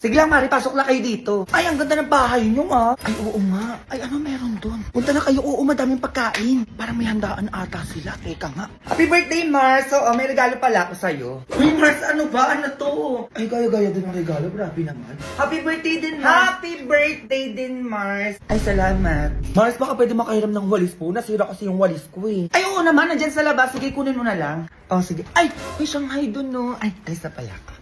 Sige lang, Mari, pasok lang kayo dito. Ay, ang ganda ng bahay nyo, ah. Ay, oo nga. Ay, ano meron doon? Punta na kayo, oo, madaming pagkain. Parang may handaan ata sila. Teka nga. Happy birthday, Mars! Oo, may regalo pala ako sa'yo. Uy, Mars, ano ba? Ano to? Ay, gaya-gaya din ang regalo. Grabe naman. Happy birthday din, Mars! Happy birthday din, Mars! Ay, salamat. Mars, baka pwede makahiram ng walis po. Nasira kasi yung walis ko, eh. Ay, oo naman. Nandyan sa labas. Sige, kunin mo na lang. Oh, sige. Ay, may Shanghai doon, no? Ay, guys, na pala ako.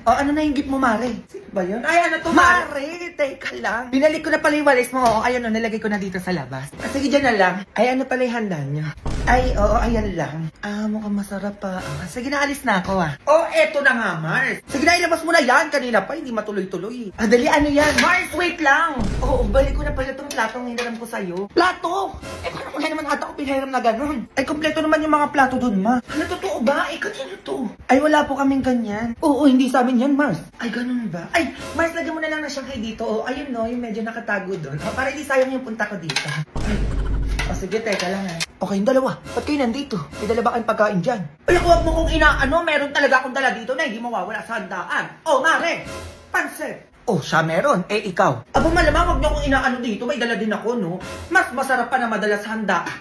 O, ano na yung gift mo, Mare? Sino ba yun? Ay, ano to, Mare? Teka lang. Binalik ko na pala yung walis mo. Oo, ayun o, nilagay ko na dito sa labas. Sige, dyan na lang. Ay, ano pala yung handa niyo? Ay, oo, ayan lang. Ah, mukhang masarap pa. Ah, sige, naalis na ako, ah. Oh, eto na nga, Mars. Sige na, ilabas mo na yan. Kanina pa, hindi matuloy-tuloy. Ah, dali, ano yan? Mars, wait lang. Oo, balik ko na pala itong platong hiniram ko sa'yo. Plato? Eh, parang wala naman ata ako pinahiram na ganun. Ay, kompleto naman yung mga plato dun, ma. Ano, totoo ba? Eh, kanino to? Ay, wala po kaming ganyan. Oo, hindi sa amin yan, Mars. Ay, ganun ba? Ay, Mars, lagyan mo na lang na Shanghai dito. Oh, ayun no, yung medyo nakatago doon. Oh, para hindi sayang yung punta ko dito. Ay, oh, sige, teka lang ha. Okay, yung dalawa. Ba't kayo nandito? May dala ba kayong pagkain dyan? Ay, huwag mo kong inaano. Meron talaga akong dala dito na hindi mawawala sa handaan. Oh, Mare! Pansit! Oh, siya meron. Eh, ikaw. Aba, malamang huwag niyo akong inaano dito. May dala din ako, no? Mas masarap pa na madala sa handaan.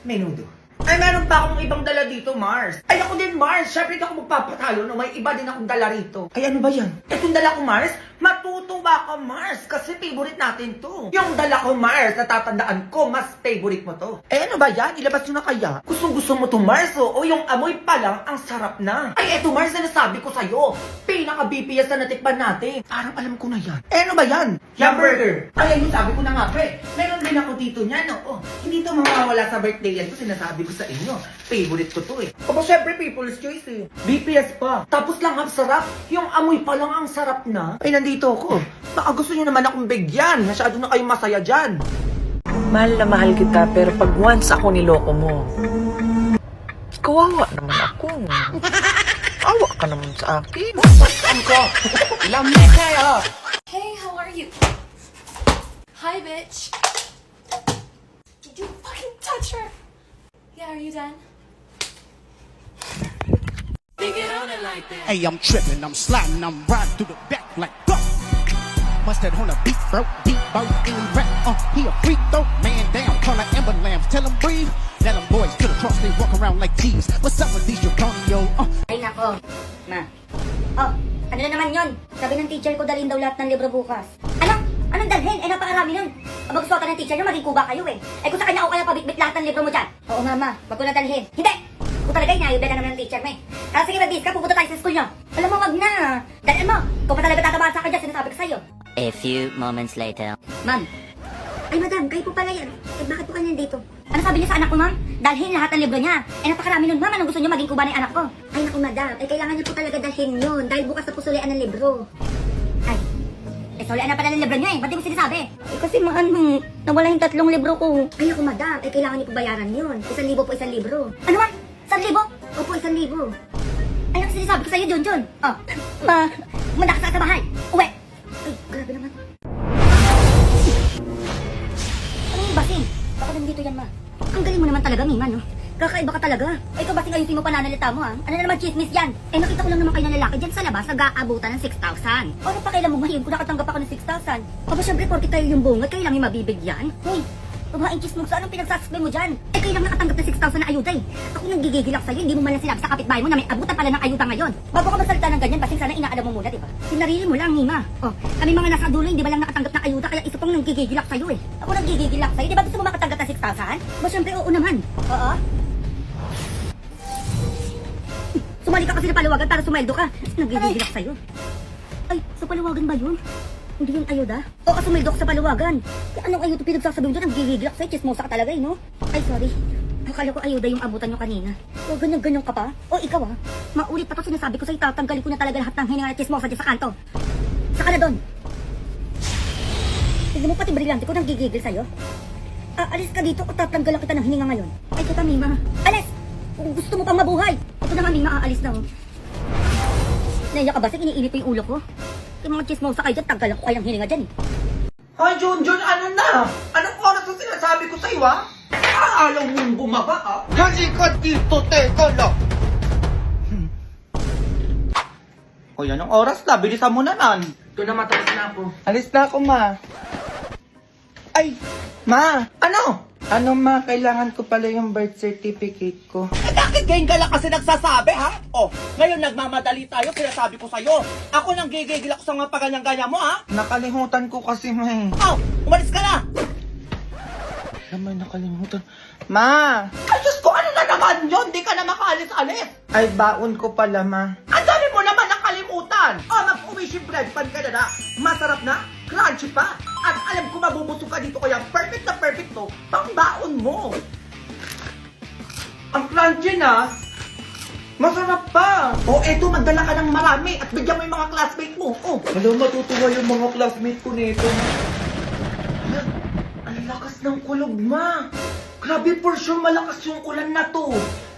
Menudo. Ay, meron pa akong ibang dala dito, Mars. Ay, ako din, Mars. Siyempre, ako magpapatalo, no? May iba din akong dala rito. Ay, ano ba yan? Itong dala ko, Mars? Matutuwa ka, Mars. Kasi favorite natin to. Yung dala ko, Mars, natatandaan ko, mas favorite mo to. Eh, ano ba yan? Ilabas nyo na kaya? Gusto mo to, Mars, oh? O yung amoy pa lang, ang sarap na. Ay, eto, Mars, na nasabi ko sa'yo. Pinaka-BPS na natikpan natin. Parang alam ko na yan. Eh, ano ba yan? Hamburger. Ay, ayun, sabi ko na nga, pre. Meron din ako dito niyan, no? Oh, hindi to mawawala sa birthday yan. Kasi sinasabi ko sa inyo. Favorite ko to, eh. Opo, syempre, people's choice, eh. BPS pa. Tapos lang, ang sarap. Yung amoy pa lang, ang sarap na. Ay, nandito ako. Baka gusto nyo naman akong bigyan. Masyado na kayong masaya dyan. Mahal na mahal kita, pero pag once ako niloko mo, kawawa naman ako. Awa ka naman sa akin. Lamig kayo. Hey, how are you? Hi, bitch. Did you fucking touch her? Yeah, are you done? Hey, I'm tripping, I'm sliding, I'm riding through the back like fuck. Must that on a beat, bro, deep boat in rap. He a freak though, man down, call like ambulance, tell him breathe. Let them boys to the cross, they walk around like thieves. What's up with these Draconio? Ay nako, ma. Oh, ano na naman yon? Sabi ng teacher ko dalhin daw lahat ng libro bukas. Ano? Anong dalhin? Eh napakarami nun. Abag suwata ng teacher nyo, maging kuba kayo eh. Eh kung sa kanya ako kaya pabitbit lahat ng libro mo dyan. Oo nga ma, wag ko na dalhin. Hindi! Kung talaga inayod na naman ng teacher mo eh. Kaya sige mabis ka, pupunta tayo sa school nyo. Alam mo, wag na. Dalhin mo. Kung pa talaga tatamaan sa akin dyan, sinasabi ko sa'yo. A few moments later. Ma'am. Ay madam, kayo po pala yan. Eh bakit po kanya dito? Ano sabi niyo sa anak ko, ma'am? Dalhin lahat ng libro niya. Eh napakarami nun, ma'am. Anong gusto niyo maging kuba ng anak ko? Ay naku, madam. Eh kailangan niyo po talaga dalhin yun. Dahil bukas na po sulian ng libro. Ay. Eh sulian na pala ng libro niyo eh. Ba't di mo sinasabi? Eh kasi nawala yung 3 libro ko. Ay naku, madam. Eh kailangan niyo po bayaran yun. 1,000 po 1 libro. Ano ma'am? 1,000? Opo, 1,000. Ay ang sinasabi ko sa'yo, John. Oh. Manda ka sa bahay. Uwi. Ay, grabe naman. Ano yung basing? Baka nandito yan, ma. Ang galing mo naman talaga, Mima, no? Kakaiba ka talaga. Ay, ito basing ayusin mo pananalita mo, ha? Ano na naman chismis yan? Eh, nakita ko lang naman kayo na lalaki dyan sa labas, nag-aabutan ng 6,000. O, ano pa kailan mo ngayon kung nakatanggap ako ng 6,000? Aba, syempre, porkit kayo yung bungad, kayo lang yung mabibigyan. Hoy, babaeng chismos, anong pinagsasabi mo dyan? Eh, kayo lang nakatanggap ng 6,000 na ayuda, eh. Ako nang gigigilak sa'yo, hindi mo man lang sinabi sa kapitbahay mo na may abutan pala ng ayuda ngayon. Bago ka magsalita ng ganyan, basing sana inaalam mo muna, diba? Sinarili mo lang, Mima. Oh, kami mga nasa dulo, hindi ba lang nakatanggap ng ayuda, kaya isa pang nang gigigilak sa'yo, eh. Ako nang gigigilak sa'yo, di ba gusto mo makatanggap ng 6,000? Ba, syempre, oo naman. Oo. Sumali ka kasi sa paluwagan para sumeldo ka. Nagigigilak sa'yo. Ay, sa paluwagan ba yun? Hindi yung ayuda? O, sumeldo ka sa paluwagan. Kaya anong ayuda pinagsasabi mo doon? Nagigigilak sa'yo. Chismosa ka talaga eh, no? Ay, sorry. Akala ko ayuda yung abutan nyo kanina. O, ganyan-ganyan ka pa? O, ikaw ah. Maulit pa to sinasabi ko sa'yo. Tatanggalin ko na talaga lahat ng hininga na chismosa dyan sa kanto. Saka na doon. Tignan mo pati brilyante ko nang gigigil sa'yo. Alis ka dito o tatanggalan kita ng hininga ngayon. Ay, kita, Mima. Alis! Kung gusto mo pang mabuhay. Ito na nga, Mima, aalis na, oh. Naiyak ka ba? Sige, iniinip ko yung ulo ko. Yung mga chismosa kayo dyan, tanggalan ko kayang hininga dyan, eh. Ay, Junjun, ano na? Anong oras na sinasabi ko sa'yo, ha? Aalaw mong bumaba, ha? Halika dito, teka lang. O yan ang oras na, bilisan mo na nan. Ito na, matapos na ako. Alis na ako, ma. Ay, ma! Ano? Ano, ma? Kailangan ko pala yung birth certificate ko. Eh, bakit ngayon ka lang kasi nagsasabi, ha? Oh, ngayon nagmamadali tayo, sinasabi ko sa'yo. Ako nang gigigil ako sa mga paganyan-ganyan mo, ha? Nakalimutan ko kasi, ma. Oh, umalis ka na! Naman nakalimutan. Ma! Ay, Diyos ko, ano na naman yun? Di ka na makaalis-alis. Ay, baon ko pala, ma. Ang dami mo naman nakalimutan. Oh, mag-uwish bread pan ka na na. Masarap na, crunchy pa. At alam ko mabubusog ka dito, kaya perfect na perfect to. Pangbaon mo. Ang crunchy na. Masarap pa. Oh, eto, magdala ka ng marami at bigyan mo yung mga classmate mo. Oh, Alam, matutuwa yung mga classmate ko nito. ang lakas ng kulog, ma. Grabe, for sure malakas yung ulan na to.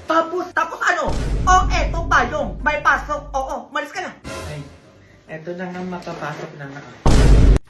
Tapos ano? Oh, eto, payong. May pasok. Oo, malis ka na. Ay, eto na nga, makapasok na nga.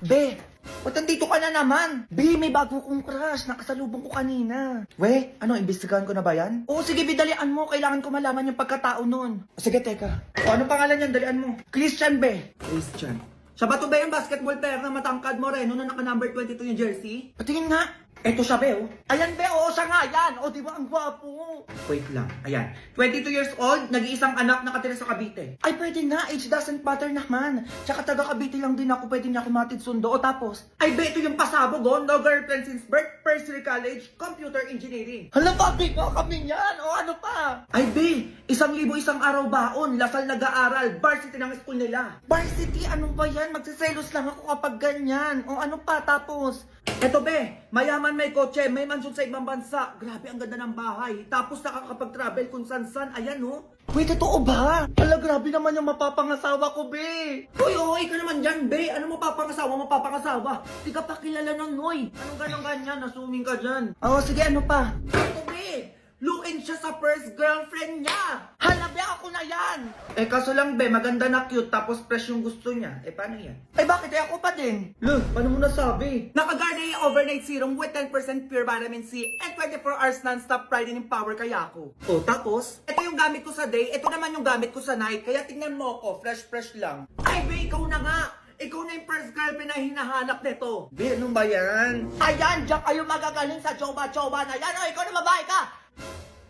Be, ba't nandito ka na naman? Be, may bago kong crush. Nakasalubong ko kanina. We, ano, imbestigahan ko na ba yan? Oo, sige, bidalian mo. Kailangan ko malaman yung pagkatao nun. Sige, teka. O, ano pangalan yan? Dalian mo. Christian, be. Christian. Siya ba to ba yung basketball player na matangkad moreno na naka-number 22 yung jersey? Patingin nga. Eto siya, be, oh. Ayan, be, oo, siya nga yan. O, di ba, ang gwapo. Wait lang. Ayan. 22 years old, nag-iisang anak nakatira sa Cavite. Ay, pwede na. Age doesn't matter naman. Tsaka taga-Cavite lang din ako. Pwede niya ako matid sundo. O, tapos? Ay, be, ito yung pasabog, oh. No girlfriend since birth. First year college. Computer engineering. Hala, papi pa kami yan. O, ano pa? Ay, be, 1,000 isang araw baon. Lasal nag-aaral. Varsity ng school nila. Varsity? Ano ba yan? Magsiselos lang ako kapag ganyan. O, ano pa? Tapos? Eto, be, mayaman, may kotse, may mansyon sa ibang bansa. Grabe, ang ganda ng bahay. Tapos nakakapag-travel kung san-san. Ayan, oh. Wait, totoo ba? Hala, grabe naman yung mapapangasawa ko, be. Uy, okay ka naman dyan, be. Ano mapapangasawa? Di ka pa kilala ng Noy. Anong ganyan? Nasuming ka dyan. Oo, sige, ano pa? Ito, be. Luin siya sa first girlfriend niya. Hala, be, ako na yan. Eh, kaso lang, be, maganda na cute, tapos fresh yung gusto niya. Eh, paano yan? Eh, bakit? Eh, ako pa din. Look, paano mo nasabi? Naka-Garnier Overnight Serum with 10% pure vitamin C and 24 hours non-stop pride and power kaya ako. O, tapos, ito yung gamit ko sa day, ito naman yung gamit ko sa night, kaya tingnan mo ako, fresh lang. Ay, be, ikaw na nga! Ikaw na yung first girlfriend na hinahanap nito. Be, ano ba yan? Ayan, diyan kayo magagaling sa choba-choba na yan. O, ikaw na babae ka!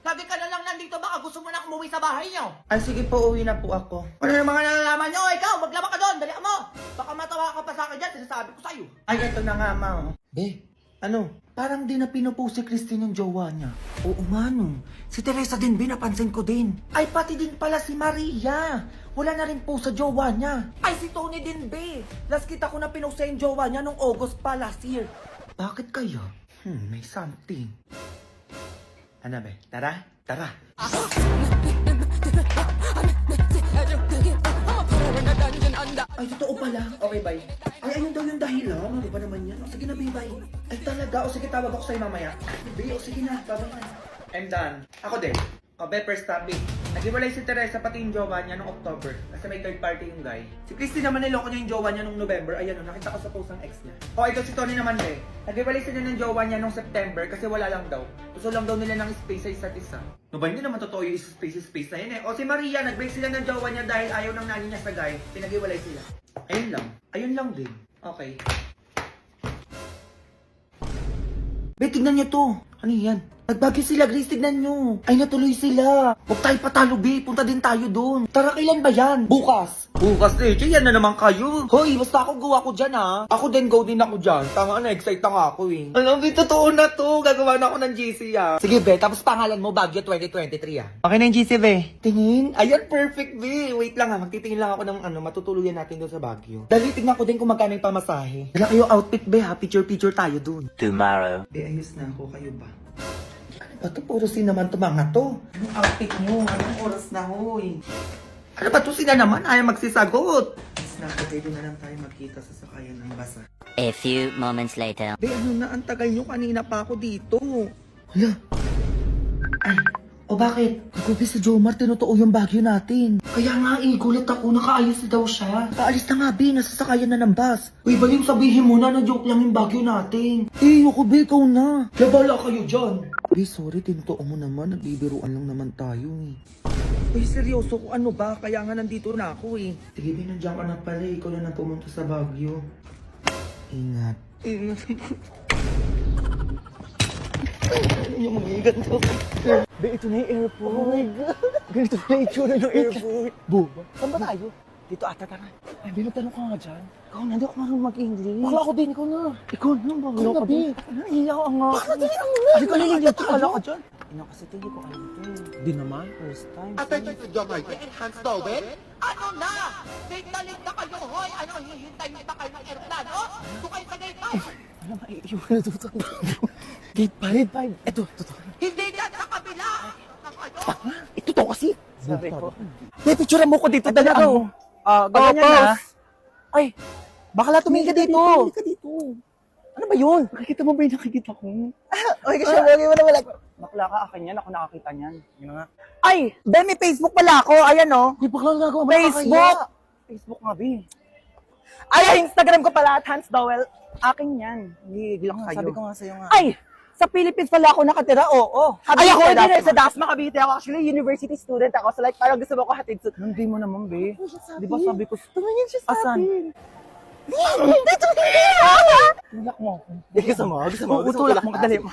Lagi ka na lang nandito, baka gusto mo na umuwi sa bahay niyo. Ay, sige po, uwi na po ako. Ano yung mga nalalaman niyo? Ikaw, maglaba ka doon, dali mo! Baka matawa ka pa sa akin dyan, sinasabi ko sa'yo. Ay, ito na nga, ma. Oh. Be, ano? Parang di na pinupost si Christine yung jowa niya. Oo nga no. Si Teresa din, napansin ko din. Ay, pati din pala si Maria. Wala na rin po sa jowa niya. Ay, si Tony din, be. Last kita ko na pinost sa yung jowa niya nung August pa last year. Bakit kaya? May something. Ano, be? Tara? Tara. Ay, totoo pala. Okay, bye. Ay, ayun daw yung dahilan. Ano ba naman yan? O, sige na, bye. Ay, talaga. O, sige, tawag ako sa'yo mamaya. Be, o, sige na. Bye na. I'm done. Ako din. O, be, first topic. Nag-iwalay si Teresa pati yung jowa niya noong October. Kasi may third party yung guy. Si Christy naman niloko niya yung jowa niya noong November. Ayan o, nakita ko sa post ng ex niya. O, ito si Tony naman, be. Nag-iwalay sila ng jowa niya noong September kasi wala lang daw. Gusto lang daw nila ng space sa isa't isa. No ba, hindi naman totoo yung space na yun eh. O, si Maria, nag-break sila ng jowa niya dahil ayaw ng nanay niya sa guy. Pinag-iwalay sila. Ayun lang. Ayun lang din. Okay. Be, tignan niyo to. Ano yan? Nagbagyo sila, Grace. Tignan niyo. Ay, natuloy sila. Huwag tayo patalo, be. Punta din tayo doon. Tara, kailan ba yan? Bukas. Bukas eh, yan na naman kayo. Hoy, basta ako go ako dyan, ha? Ako din, go din ako dyan. Tama na, excite na nga ako eh. Ano, be, totoo na to. Gagawa na ako ng GC ah. Sige, be. Tapos pangalan mo, Baguio 2023, ah. Okay na yung GC, be. Tingin? Ayan, perfect, be. Wait lang ha, magtitingin lang ako ng matutuluyan natin doon sa Baguio. Dali, tignan ko din kung magkano yung pamasahe. Dala kayo outfit, be, ha? Picture tayo doon. Tomorrow. Be, ayos na ako. Kayo ba? Bato, puro naman to mga to. Anong outfit nyo? Anong oras na, hoy? Ano ba to sila naman? Ayaw magsisagot. Ayos na ako. Pwede na lang tayo magkita sa sakayan ng basa. A few moments later. Be, ano na? Ang tagal nyo. Kanina pa ako dito. Hala. Ay, o bakit? Kagabi si Jomar, tinutuo yung Baguio natin. Kaya nga gulat ako, nakaayos daw siya. Kaalis na nga, be, nasasakayan na ng bus. Uy, baling sabihin mo na joke lang yung Baguio natin. Eh, ako, be, ikaw na. Labala kayo dyan. Be, sorry, tinutuo mo naman, nagbibiruan lang naman tayo eh. Uy, seryoso ko, ano ba? Kaya nga nandito na ako eh. Sige, Be, nandiyan ka na pala. Ikaw na nang pumunta sa Baguio. Ingat. Ingat. Yung mga ganito. Be, ito na yung airport. Oh my God. Ganito na yung itsura ng airport. Boba. Saan ba tayo? Dito ata, tara. Ay, Be, magtanong ka nga dyan. Ikaw na, hindi ako marunong mag-English. Bakla ako din, ikaw na. Ikaw na, bakla ka din. Nahiya ka nga. Bakla din ako na. Hindi ka nahiya, tsakala ka dyan. Ina, kasi hindi ko alam ito. Di naman, first time. Attorney to John Martin and Hans Dowell? Ano na? Date na kayo, hoy! Ano, hihintayin pa kayo ng aeroplano? Doon kayo sa gate 5! Alam, maiiwan na ito. Gate 5. Ito. Hindi dyan sa kabila! Ito to kasi. Sabi ko. May picture mo ko dito talaga. Ganyan na. Ay, bakla tumingin ka dito. Tumingin ka dito. Ano ba yun? Nakikita mo ba yung nakikita ko? Oy, kasi lagi mo na wala. Bakla ka, akin yan. Ako nakakita niyan. Yun nga. Ay, Ben, may Facebook pala ako. Ayan, oh. May bakla na ako. Facebook! Facebook nga, Ben. Ay, Instagram ko pala at Hans Dowell. Akin yan. Hindi lang kayo. Sabi ko nga sa'yo nga. Ay! Sa Philippines pala ako nakatira, oo. Ay, ako din sa Dasma, Cavite. Ako actually university student ako. So like, parang gusto mo ko hatid. Hindi mo naman, be. Di ba sabi ko? Tumingin siya sa atin. Dito na! Tulak mo ako. Gusto mo? Tulak mo. Dali mo.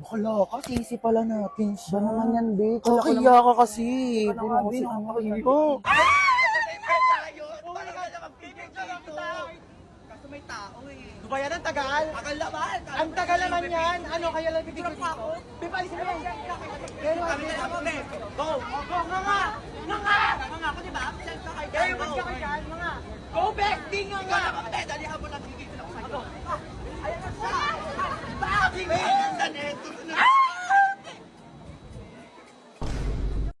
Bakala ka, sisi pala natin siya. Ba naman yan, be? Kaya ka kasi. Be, ako. Bayan ang tagal. Tagal naman. Ang tagal naman yan. Ano kaya lang bibigyan dito? Pipalisin mo yan. Pero kami na mo, be. Go. Go, nga. Nga ko, di ba? Kayo, magkakayan, mga. Go back, ding nga. Ikaw naman, be. Dali habol natin dito na. Ayan na siya. Bakit?